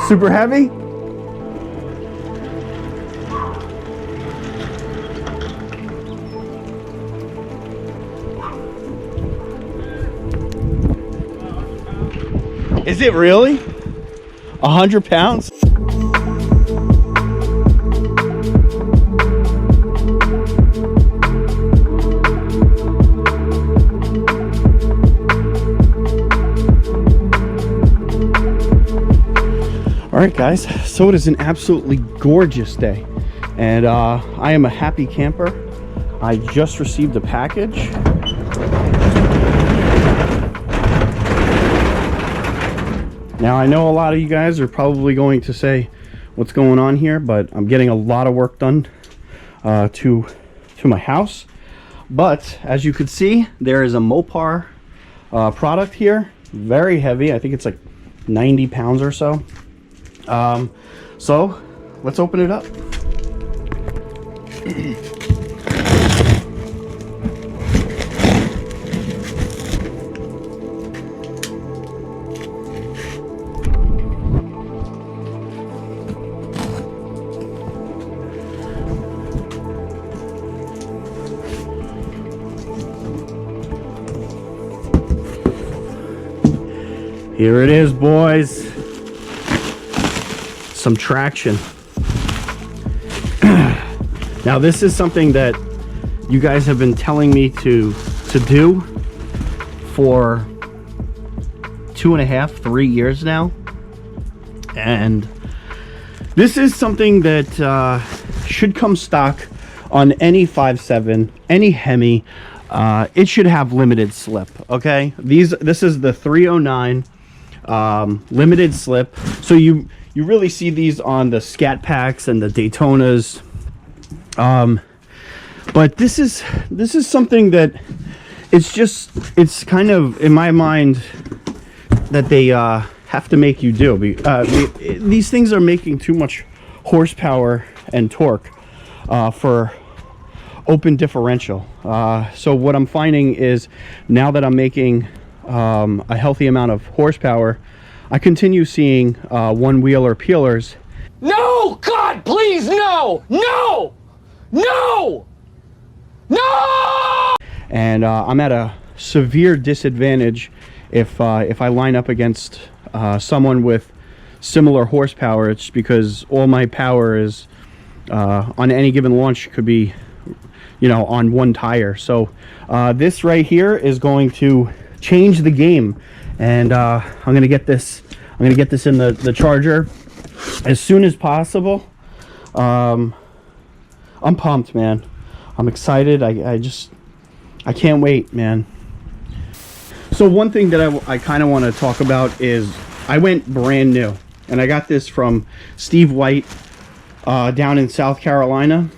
Super heavy? Is it really? 100 pounds? All right, guys, so it is an absolutely gorgeous day, and I am a happy camper. I just received a package. Now, I know a lot of you guys are probably going to say, what's going on here? But I'm getting a lot of work done to my house. But as you can see, there is a Mopar product here. Very heavy. I think it's like 90 pounds or so. So let's open it up. Here it is, boys. Some traction. Now, this is something that you guys have been telling me to do for 2.5, 3 years now. And this is something that should come stock on any 5.7, any Hemi. It should have limited slip, okay? This is the 309 limited slip. So you really see these on the Scatpacks and the Daytonas. But this is something that it's kind of, in my mind, that they have to make you do. These things are making too much horsepower and torque for open differential. So what I'm finding is, now that I'm making a healthy amount of horsepower, I continue seeing one-wheeler peelers. No! God, please, no! No! No! No! And I'm at a severe disadvantage if I line up against someone with similar horsepower. It's because all my power is on any given launch could be, on one tire. So this right here is going to change the game, and I'm gonna get this in the Charger as soon as possible. I'm pumped, man. I'm excited. I can't wait, man. So one thing that I kind of want to talk about is I went brand new, and I got this from Steve White down in South Carolina.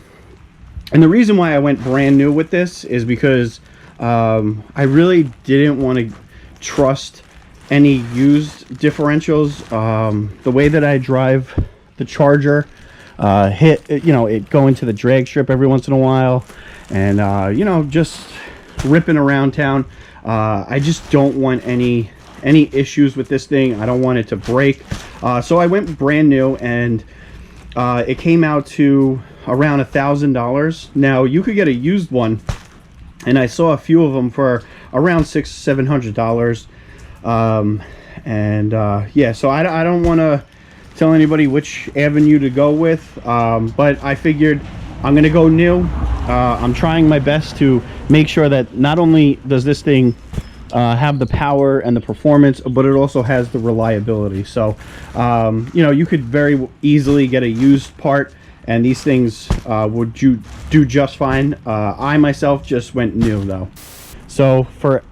And the reason why I went brand new with this is because I really didn't want to trust any used differentials. The way that I drive the Charger, it go into the drag strip every once in a while, and just ripping around town. I just don't want any issues with this thing. I don't want it to break. So I went brand new, and it came out to around $1,000. Now, you could get a used one, and I saw a few of them for around $600-700. Yeah, so I don't want to tell anybody which avenue to go with, but I figured I'm gonna go new. I'm trying my best to make sure that not only does this thing have the power and the performance, but it also has the reliability. So you could very easily get a used part, and these things would do just fine. I myself just went new though. So for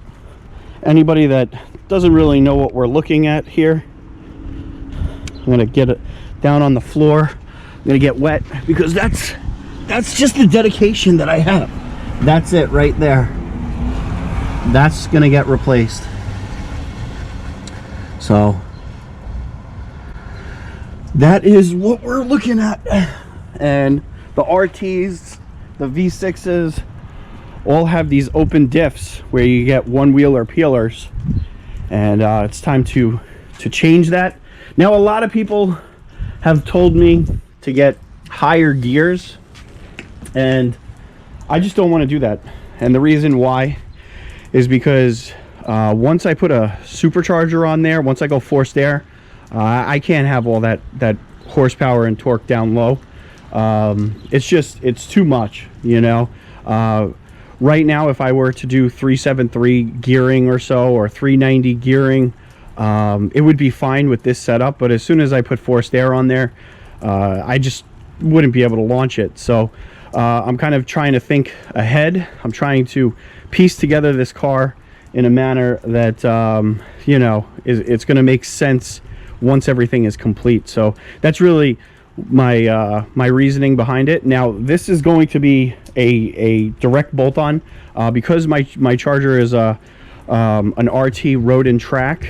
anybody that doesn't really know what we're looking at here, I'm gonna get it down on the floor. I'm gonna get wet, because that's just the dedication that I have. That's it right there. That's gonna get replaced. So that is what we're looking at. And the RTs, the V6s, all have these open diffs where you get one-wheeler peelers, and it's time to change that. Now, a lot of people have told me to get higher gears, and I just don't want to do that. And the reason why is because once I put a supercharger on there, once I go forced air, I can't have all that horsepower and torque down low. It's too much, you know. Right now, if I were to do 373 gearing or so, or 390 gearing, it would be fine with this setup. But as soon as I put forced air on there, I just wouldn't be able to launch it. So I'm kind of trying to think ahead. I'm trying to piece together this car in a manner that you know, it's going to make sense once everything is complete. So that's really my my reasoning behind it. Now this is going to be a direct bolt-on because my charger is an RT Road and Track.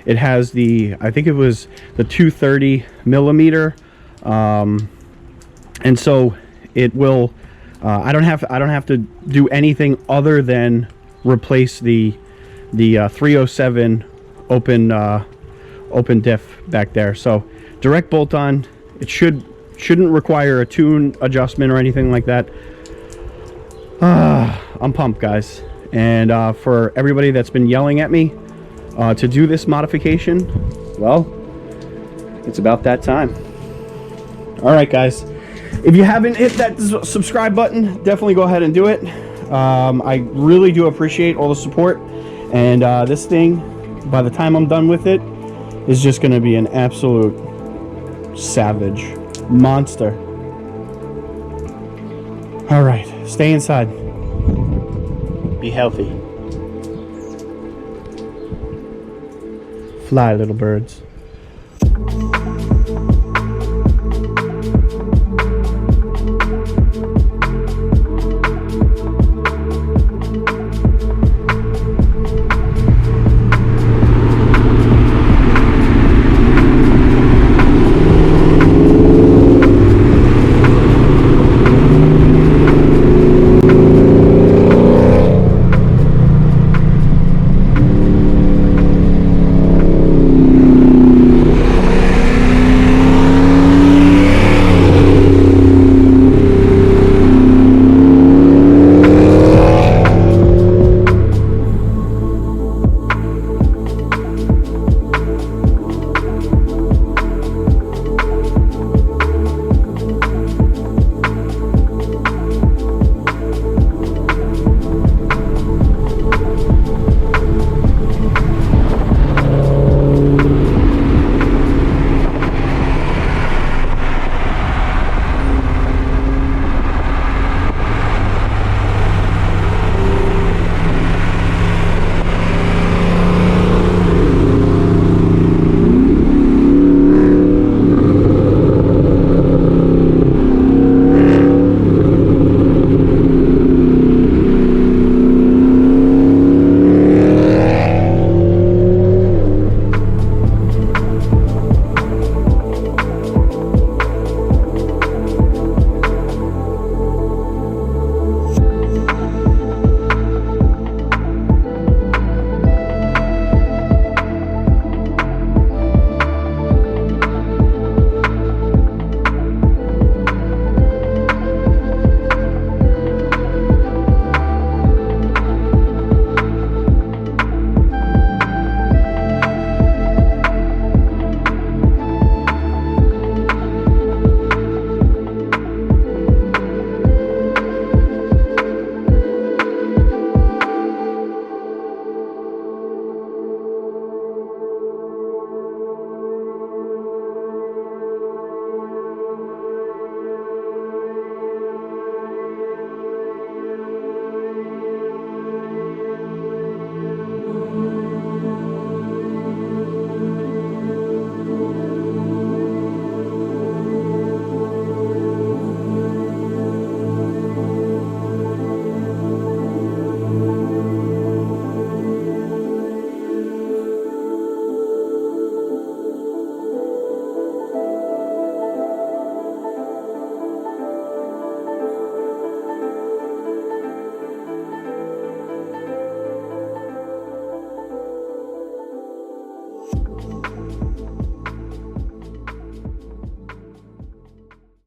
It has the, I think it was the 230 millimeter, and so it will. I don't have to do anything other than replace the 307 open diff back there. So direct bolt-on. It shouldn't require a tune adjustment or anything like that. I'm pumped, guys. And for everybody that's been yelling at me to do this modification, well, it's about that time. All right, guys. If you haven't hit that subscribe button, definitely go ahead and do it. I really do appreciate all the support. And this thing, by the time I'm done with it, is just going to be an absolute savage monster. All right, stay inside. Be healthy. Fly, little birds.